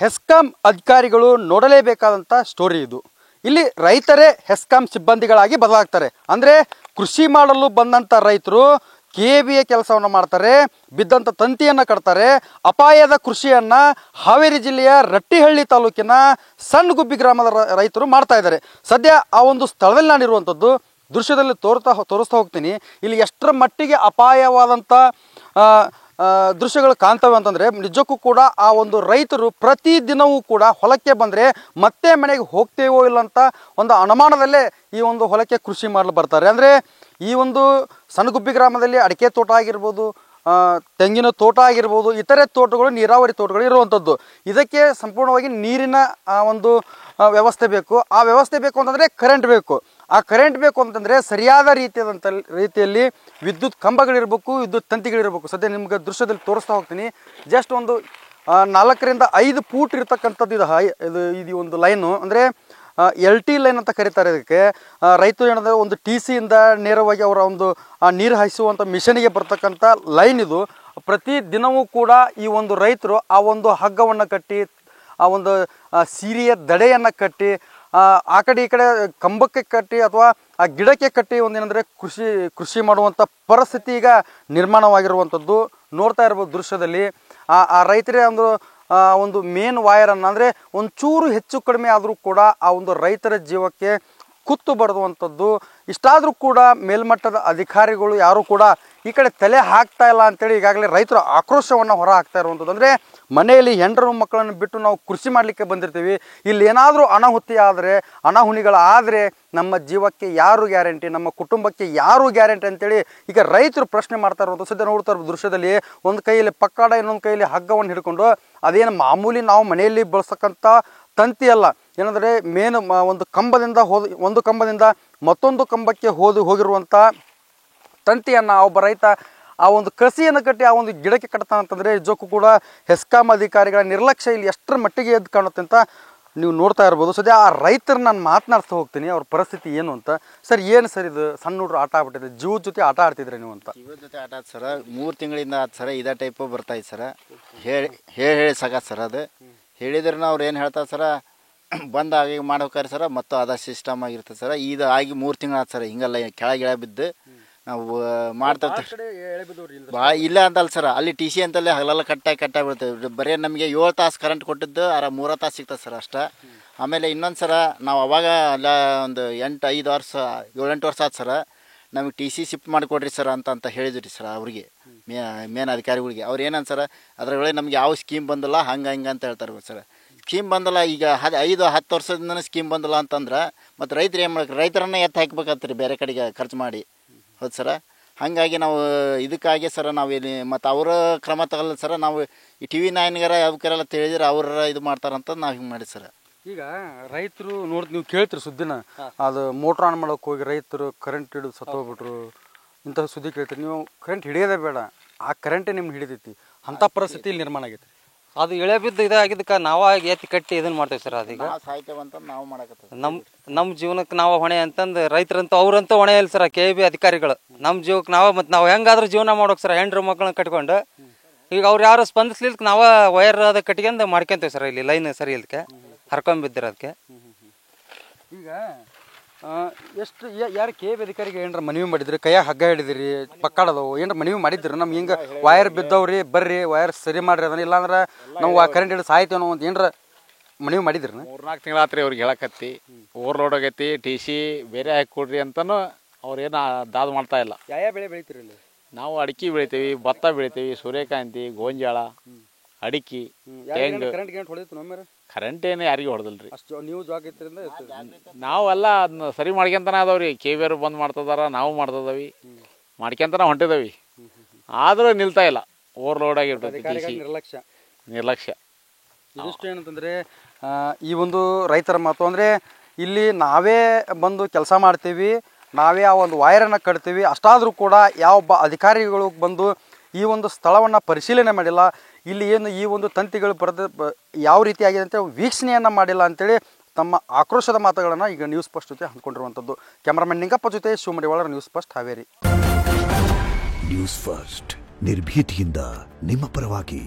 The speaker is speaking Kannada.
ಹೆಸ್ಕಾಂ ಅಧಿಕಾರಿಗಳು ನೋಡಲೇಬೇಕಾದಂಥ ಸ್ಟೋರಿ ಇದು. ಇಲ್ಲಿ ರೈತರೇ ಹೆಸ್ಕಾಂ ಸಿಬ್ಬಂದಿಗಳಾಗಿ ಬದಲಾಗ್ತಾರೆ. ಅಂದರೆ ಕೃಷಿ ಮಾಡಲು ಬಂದಂಥ ರೈತರು KBA ಕೆಲಸವನ್ನು ಮಾಡ್ತಾರೆ, ಬಿದ್ದಂಥ ತಂತಿಯನ್ನು ಕಟ್ತಾರೆ. ಅಪಾಯದ ಕೃಷಿಯನ್ನು ಹಾವೇರಿ ಜಿಲ್ಲೆಯ ರಟ್ಟಿಹಳ್ಳಿ ತಾಲೂಕಿನ ಸಣ್ಣ ಗುಬ್ಬಿ ಗ್ರಾಮದ ರೈತರು ಮಾಡ್ತಾ ಇದ್ದಾರೆ. ಸದ್ಯ ಆ ಒಂದು ಸ್ಥಳದಲ್ಲಿ ನಾನಿರುವಂಥದ್ದು ದೃಶ್ಯದಲ್ಲಿ ತೋರಿಸ್ತಾ ಹೋಗ್ತೀನಿ. ಇಲ್ಲಿ ಎಷ್ಟರ ಮಟ್ಟಿಗೆ ಅಪಾಯವಾದಂಥ ದೃಶ್ಯಗಳು ಕಾಣ್ತವೆ ಅಂತಂದರೆ ನಿಜಕ್ಕೂ ಕೂಡ ಆ ಒಂದು ರೈತರು ಪ್ರತಿದಿನವೂ ಕೂಡ ಹೊಲಕ್ಕೆ ಬಂದರೆ ಮತ್ತೆ ಮನೆಗೆ ಹೋಗ್ತೇವೋ ಇಲ್ಲ ಅಂತ ಒಂದು ಅನುಮಾನದಲ್ಲೇ ಈ ಒಂದು ಹೊಲಕ್ಕೆ ಕೃಷಿ ಮಾಡಲು ಬರ್ತಾರೆ. ಅಂದರೆ ಈ ಒಂದು ಸಣ್ಣಗುಬ್ಬಿ ಗ್ರಾಮದಲ್ಲಿ ಅಡಿಕೆ ತೋಟ ಆಗಿರ್ಬೋದು, ತೆಂಗಿನ ತೋಟ ಆಗಿರ್ಬೋದು, ಇತರೆ ತೋಟಗಳು ನೀರಾವರಿ ತೋಟಗಳು ಇರುವಂಥದ್ದು. ಇದಕ್ಕೆ ಸಂಪೂರ್ಣವಾಗಿ ನೀರಿನ ಒಂದು ವ್ಯವಸ್ಥೆ ಬೇಕು. ಆ ವ್ಯವಸ್ಥೆ ಬೇಕು ಅಂತಂದರೆ ಕರೆಂಟ್ ಬೇಕು. ಆ ಕರೆಂಟ್ ಬೇಕು ಅಂತಂದರೆ ಸರಿಯಾದ ರೀತಿಯಲ್ಲಿ ವಿದ್ಯುತ್ ಕಂಬಗಳಿರಬೇಕು, ವಿದ್ಯುತ್ ತಂತಿಗಳಿರಬೇಕು. ಸದ್ಯ ನಿಮ್ಗೆ ದೃಶ್ಯದಲ್ಲಿ ತೋರಿಸ್ತಾ ಹೋಗ್ತೀನಿ. ಜಸ್ಟ್ ಒಂದು 4 ರಿಂದ 5 ಫೂಟ್ ಇರ್ತಕ್ಕಂಥದ್ದು ಇದು ಒಂದು ಲೈನು. ಅಂದರೆ LT ಲೈನ್ ಅಂತ ಕರೀತಾರೆ ಇದಕ್ಕೆ. ರೈತರು ಏನಂದರೆ ಒಂದು TC ಇಂದ ನೇರವಾಗಿ ಅವರ ಒಂದು ನೀರು ಹಾಯಿಸುವಂಥ ಮಿಷನಿಗೆ ಬರ್ತಕ್ಕಂಥ ಲೈನ್ ಇದು. ಪ್ರತಿ ದಿನವೂ ಕೂಡ ಈ ಒಂದು ರೈತರು ಆ ಒಂದು ಹಗ್ಗವನ್ನು ಕಟ್ಟಿ, ಆ ಒಂದು ಸೀರೆಯ ದಡೆಯನ್ನು ಕಟ್ಟಿ, ಆ ಕಡೆ ಈ ಕಡೆ ಕಂಬಕ್ಕೆ ಕಟ್ಟಿ ಅಥವಾ ಆ ಗಿಡಕ್ಕೆ ಕಟ್ಟಿ ಒಂದೇನೆಂದರೆ ಕೃಷಿ ಮಾಡುವಂಥ ಪರಿಸ್ಥಿತಿ ಈಗ ನಿರ್ಮಾಣವಾಗಿರುವಂಥದ್ದು ನೋಡ್ತಾ ಇರ್ಬೋದು ದೃಶ್ಯದಲ್ಲಿ. ಆ ರೈತರೇ ಒಂದು ಮೇನ್ ವಾಯರನ್ನು ಅಂದರೆ ಒಂಚೂರು ಹೆಚ್ಚು ಕಡಿಮೆ ಆದರೂ ಕೂಡ ಆ ಒಂದು ರೈತರ ಜೀವಕ್ಕೆ ಕುತ್ತು ಬರೆದುವಂಥದ್ದು. ಇಷ್ಟಾದರೂ ಕೂಡ ಮೇಲ್ಮಟ್ಟದ ಅಧಿಕಾರಿಗಳು ಯಾರೂ ಕೂಡ ಈ ಕಡೆ ತಲೆ ಹಾಕ್ತಾ ಇಲ್ಲ ಅಂತೇಳಿ ಈಗಾಗಲೇ ರೈತರು ಆಕ್ರೋಶವನ್ನು ಹೊರ ಹಾಕ್ತಾ ಇರುವಂಥದ್ದು. ಅಂದರೆ ಮನೆಯಲ್ಲಿ ಹೆಂಡರು ಮಕ್ಕಳನ್ನು ಬಿಟ್ಟು ನಾವು ಕೃಷಿ ಮಾಡಲಿಕ್ಕೆ ಬಂದಿರ್ತೀವಿ, ಇಲ್ಲಿ ಏನಾದರೂ ಅನಾಹುತಿಗಳಾದರೆ ನಮ್ಮ ಜೀವಕ್ಕೆ ಯಾರು ಗ್ಯಾರಂಟಿ, ನಮ್ಮ ಕುಟುಂಬಕ್ಕೆ ಯಾರು ಗ್ಯಾರಂಟಿ ಅಂತೇಳಿ ಈಗ ರೈತರು ಪ್ರಶ್ನೆ ಮಾಡ್ತಾ ಇರುವಂಥ ಸದ್ಯ ನೋಡ್ತಾ ಇರೋ ದೃಶ್ಯದಲ್ಲಿ ಒಂದು ಕೈಯಲ್ಲಿ ಪಕ್ಕಾಡ, ಇನ್ನೊಂದು ಕೈಯಲ್ಲಿ ಹಗ್ಗವನ್ನು ಹಿಡ್ಕೊಂಡು, ಅದೇನು ಮಾಮೂಲಿ ನಾವು ಮನೆಯಲ್ಲಿ ಬಳಸಕ್ಕಂಥ ತಂತಿ ಅಲ್ಲ, ಏನಂದರೆ ಒಂದು ಕಂಬದಿಂದ ಮತ್ತೊಂದು ಕಂಬಕ್ಕೆ ಹೋಗಿರುವಂಥ ತಂತಿಯನ್ನು ಒಬ್ಬ ರೈತ ಆ ಒಂದು ಕಸಿಯನ್ನು ಕಟ್ಟಿ ಆ ಒಂದು ಗಿಡಕ್ಕೆ ಕಟ್ತಾನೆ ಅಂತಂದರೆ ನಿಜಕ್ಕೂ ಕೂಡ ಹೆಸ್ಕಾಂ ಅಧಿಕಾರಿಗಳ ನಿರ್ಲಕ್ಷ್ಯ ಇಲ್ಲಿ ಎಷ್ಟರ ಮಟ್ಟಿಗೆ ಎದ್ದು ಕಾಣುತ್ತೆ ಅಂತ ನೀವು ನೋಡ್ತಾ ಇರ್ಬೋದು. ಸದ್ಯ ಆ ರೈತರನ್ನ ನಾನು ಮಾತನಾಡ್ತಾ ಹೋಗ್ತೀನಿ, ಅವ್ರ ಪರಿಸ್ಥಿತಿ ಏನು ಅಂತ. ಸರ್ ಏನು ಸರ್ ಇದು ಸಣ್ಣ ಹುಡುಗರು ಆಟ ಆಗ್ಬಿಟ್ಟಿದೆ, ಜೀವದ ಜೊತೆ ಆಟ ಆಡ್ತಿದ್ರೆ ನೀವು ಅಂತ? ಜೀವದ ಜೊತೆ ಆಟ ಆಯ್ತು ಸರ, 3 ತಿಂಗಳಿಂದ ಆಯ್ತು ಸರ. ಇದೇ ಟೈಪು ಬರ್ತಾಯಿತ್ತು ಸರ. ಹೇಳಿ ಸಾಕಾತ್ ಸರ್. ಅದು ಹೇಳಿದ್ರೆ ಅವ್ರು ಏನು ಹೇಳ್ತಾರೆ ಸರ, ಬಂದಾಗಿ ಮಾಡ್ಬೇಕಾರೆ ಸರ ಮತ್ತು ಅದ ಸಿಸ್ಟಮ್ ಆಗಿರ್ತದೆ ಸರ. ಇದು ಆಗಿ 3 ತಿಂಗಳು ಆಯ್ತು ಸರ. ಹಿಂಗಲ್ಲ ಕೆಳಗೆ ಬಿದ್ದು ನಾವು ಮಾಡ್ತಾ ಇಲ್ಲ ಅಂತಲ್ಲ ಸರ. ಅಲ್ಲಿ TC ಅಂತಲ್ಲೇ ಹಗಲೆಲ್ಲ ಕಟ್ಟಾಗಿ ಬೀಳ್ತೇವೆ. ಬರೀ ನಮಗೆ 7 ತಾಸು ಕರೆಂಟ್ ಕೊಟ್ಟಿದ್ದು 3 ತಾಸು ಸಿಗ್ತದೆ ಸರ್ ಅಷ್ಟೇ. ಆಮೇಲೆ ಇನ್ನೊಂದು ಸರ ನಾವು ಅವಾಗ ಅಲ್ಲ ಒಂದು 7-8 ವರ್ಷ ಆಯ್ತು ಸರ. ನಮಗೆ TC ಶಿಫ್ಟ್ ಮಾಡಿಕೊಡ್ರಿ ಸರ್ ಅಂತ ಹೇಳಿದ್ರಿ ಸರ್ ಅವ್ರಿಗೆ, ಮೇನ್ ಅಧಿಕಾರಿಗಳಿಗೆ. ಅವ್ರು ಏನಂತ ಸರ, ಅದರೊಳಗೆ ನಮ್ಗೆ ಯಾವ ಸ್ಕೀಮ್ ಬಂದಿಲ್ಲ ಹಿಂಗೆ ಅಂತ ಹೇಳ್ತಾರೆ ಸರ್. ಸ್ಕೀಮ್ ಬಂದಿಲ್ಲ, ಈಗ 5-10 ವರ್ಷದಿಂದ ಸ್ಕೀಮ್ ಬಂದಿಲ್ಲ ಅಂತಂದ್ರೆ ಮತ್ತು ರೈತರು ಏನು ಮಾಡ್ಬೇಕು, ರೈತರನ್ನ ಎತ್ತು ಹಾಕ್ಬೇಕಾಗ್ತದೆ ಬೇರೆ ಕಡೆಗೆ ಖರ್ಚು ಮಾಡಿ. ಹೌದು ಸರ. ಹಾಗಾಗಿ ನಾವು ಇದಕ್ಕಾಗಿ ಸರ ನಾವು ಇಲ್ಲಿ ಮತ್ತು ಅವರ ಕ್ರಮ ತಗೊಳ್ಳಿ ಸರ. ನಾವು ಈ TV 9 ಯಾವ್ಕರೆಲ್ಲ ತಿಳಿದ್ರೆ ಅವ್ರ ಇದು ಮಾಡ್ತಾರಂತ ನಾವು ಹಿಂಗೆ ಮಾಡಿ ಸರ. ಈಗ ರೈತರು ನೀವು ಕೇಳ್ತೀರಿ ಸುದ್ದಿನ, ಅದು ಮೋಟ್ರ್ ಆನ್ ಮಾಡೋಕೆ ಹೋಗಿ ರೈತರು ಕರೆಂಟ್ ಹಿಡಿದು ಸತ್ತೋಗ್ಬಿಟ್ರು ಇಂಥ ಸುದ್ದಿ ಕೇಳ್ತೀರಿ. ನೀವು ಕರೆಂಟ್ ಹಿಡಿಯೋದೇ ಬೇಡ, ಆ ಕರೆಂಟೇ ನಿಮ್ಗೆ ಹಿಡಿತೈತಿ. ಅಂಥ ಪರಿಸ್ಥಿತಿ ಇಲ್ಲಿ ನಿರ್ಮಾಣ ಆಗೈತೆ. ಅದು ಇಳೆ ಬಿದ್ದು ಇದಾಗಿದ್ದಕ್ಕೆ ನಾವು ಎತ್ತಿ ಕಟ್ಟಿ ಇದನ್ನು ಮಾಡ್ತೇವೆ ಸರ್. ಅದೀಗ ಸಾಯ್ತೇವಂತ ನಾವು ಮಾಡಕತ್ತೀವಿ. ನಮ್ಮ ಜೀವನಕ್ಕೆ ನಾವು ಹೊಣೆ ಅಂತಂದು ರೈತರಂತೂ ಅವ್ರಂತೂ ಹೊಣೆ ಇಲ್ಲ ಸರ್. KB ಅಧಿಕಾರಿಗಳು ನಮ್ಮ ಜೀವಕ್ಕೆ ನಾವು ಹೆಂಗಾದ್ರೂ ಜೀವನ ಮಾಡೋಕೆ ಸರ್. ಹೆಂಡ್ರು ಮಕ್ಕಳನ್ನ ಕಟ್ಕೊಂಡು ಈಗ ಅವ್ರು ಯಾರು ಸ್ಪಂದಿಸ್ಲಿಕ್ಕೆ ನಾವು ವೈರ್ ಅದ ಕಟ್ಕೊಂಡು ಮಾಡ್ಕೊಂತೇವೆ ಸರ್. ಇಲ್ಲಿ ಲೈನ್ ಸರಿ ಇಲ್ದಕ್ಕೆ ಹರ್ಕೊಂಬಿದ್ದಿರೋದಕ್ಕೆ. ಈಗ ಎಷ್ಟು ಯಾರು KB ಅಧಿಕಾರಿಗೆ ಏನಾರ ಮನವಿ ಮಾಡಿದ್ರಿ, ಕೈಯಾಗ ಹಗ್ಗ ಹಿಡಿದಿರಿ, ಪಕ್ಕಾಡದವು ಏನಾರ ಮನವಿ ಮಾಡಿದ್ರಿ? ನಮ್ಗೆ ಹಿಂಗೆ ವೈರ್ ಬಿದ್ದವ್ರಿ, ಬರ್ರಿ ವೈರ್ ಸರಿ ಮಾಡ್ರಿ, ಅದನ್ನ ಇಲ್ಲಾಂದ್ರೆ ನಾವು ಆ ಕರೆಂಟ್ ಹಿಡಿದು ಸಾಯ್ತೇನೋ ಅಂತ ಏನಾರ ಮನವಿ ಮಾಡಿದ್ರಿ? 3-4 ತಿಂಗಳಾತ್ರಿ ಅವ್ರಿಗೆ ಹೇಳಕತ್ತಿ, ಓವರ್ಲೋಡ್ ಆಗೈತಿ, TC ಬೇರೆ ಹಾಕಿ ಕೊಡ್ರಿ ಅಂತನೂ ಅವ್ರೇನು ದಾದು ಮಾಡ್ತಾ ಇಲ್ಲ. ಯಾವ ಬೆಳೆ ಬೆಳಿತೀರಿ ಇಲ್ಲಿ? ನಾವು ಅಡಿಕೆ ಬೆಳಿತೀವಿ, ಭತ್ತ ಬೆಳಿತೀವಿ, ಸೂರ್ಯಕಾಂತಿ, ಗೋಂಜಾಳ, ಅಡಿಕೆ, ತೆಂಗು. ಕರೆಂಟ್ ಏನು ಯಾರಿಗೂ ಹೊಡೆದಿಲ್ರಿ. ಅಷ್ಟು ನೀವು ಜಾಗೃತಿಯಿಂದ ನಾವೆಲ್ಲ ಅದನ್ನ ಸರಿ ಮಾಡ್ಕೊಂತನ ಅದಾವ್ರಿ. KBA ಅವ್ರು ಬಂದ್ ಮಾಡ್ತದಾರ, ನಾವು ಮಾಡ್ತದವಿ, ಮಾಡ್ಕೊಂತನ ಹೊಂಟಿದವಿ. ಆದ್ರೂ ನಿಲ್ತಾ ಇಲ್ಲ, ಓವರ್ಲೋಡ್ ಆಗಿರ್ತದೆ. ನಿರ್ಲಕ್ಷ್ಯ ಇದಿಷ್ಟು ಏನಂತಂದರೆ ಈ ಒಂದು ರೈತರ ಮಾತು. ಅಂದರೆ ಇಲ್ಲಿ ನಾವೇ ಬಂದು ಕೆಲಸ ಮಾಡ್ತೀವಿ, ನಾವೇ ಆ ಒಂದು ವಾಯರನ್ನು ಕಟ್ತೀವಿ, ಅಷ್ಟಾದರೂ ಕೂಡ ಯಾವೊಬ್ಬ ಅಧಿಕಾರಿಗಳು ಬಂದು ಈ ಒಂದು ಸ್ಥಳವನ್ನು ಪರಿಶೀಲನೆ ಮಾಡಿಲ್ಲ. ಇಲ್ಲಿ ಏನು ಈ ಒಂದು ತಂತಿಗಳು ಯಾವ ರೀತಿಯಾಗಿದೆ ಅಂತ ವೀಕ್ಷಣೆಯನ್ನು ಮಾಡಿಲ್ಲ ಅಂತೇಳಿ ತಮ್ಮ ಆಕ್ರೋಶದ ಮಾತುಗಳನ್ನು ಈಗ ನ್ಯೂಸ್ ಫಸ್ಟ್ ಜೊತೆ ಹಂಚ್ಕೊಂಡಿರುವಂಥದ್ದು. ಕ್ಯಾಮ್ರಾಮನ್ ನಿಂಗಪ್ಪ ಜೊತೆ ಶಿವಮಡಿವಾಳರ news first Haveri. News first ನಿರ್ಭೀತಿಯಿಂದ ನಿಮ್ಮ ಪರವಾಗಿ.